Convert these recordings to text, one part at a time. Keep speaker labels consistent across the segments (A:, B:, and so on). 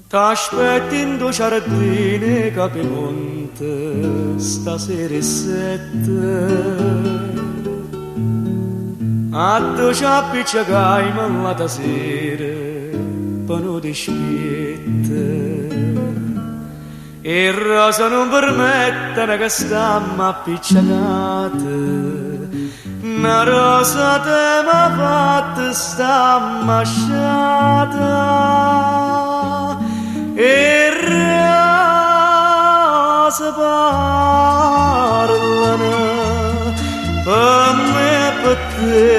A: T'aspetti in due giardini Capimonte stasera e sette. A due ciappi ci caima la sera per non ti spiette. E rosa non permette che stiamo appicciate. Una rosa te m'ha fatta sta masciata. E rose parlano per me e per te.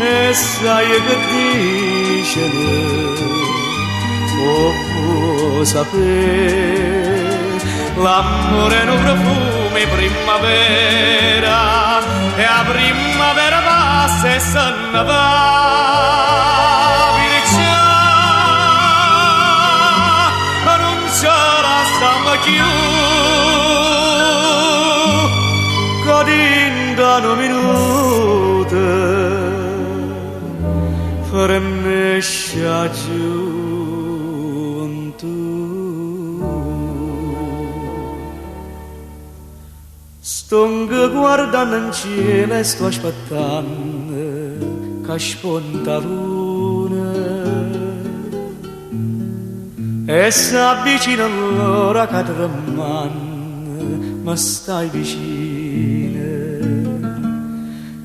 A: E sai che dicono può sapere. L'amore è un profumo primavera e la primavera passa e se ne va. Non ce la stiamo più godendo un minuto per me giù. Sto guardando in cielo e sto aspettando che spunta luna e si avvicina l'ora che tremano ma stai vicino.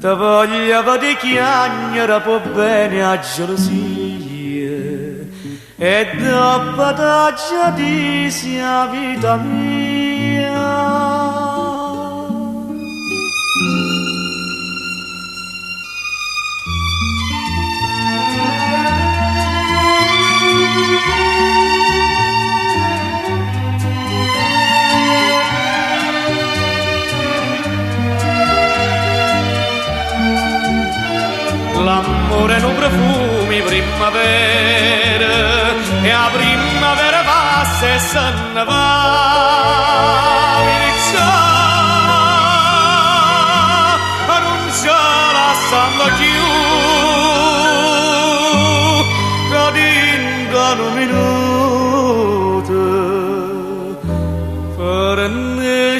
A: Ti voglio vedere chiagnere può bene a gelosia e dopo ti già disi a vita mia. L'amore è un profumo primavera e la primavera passa e se ne va. Non ce la stiamo più godendo un minuto per ne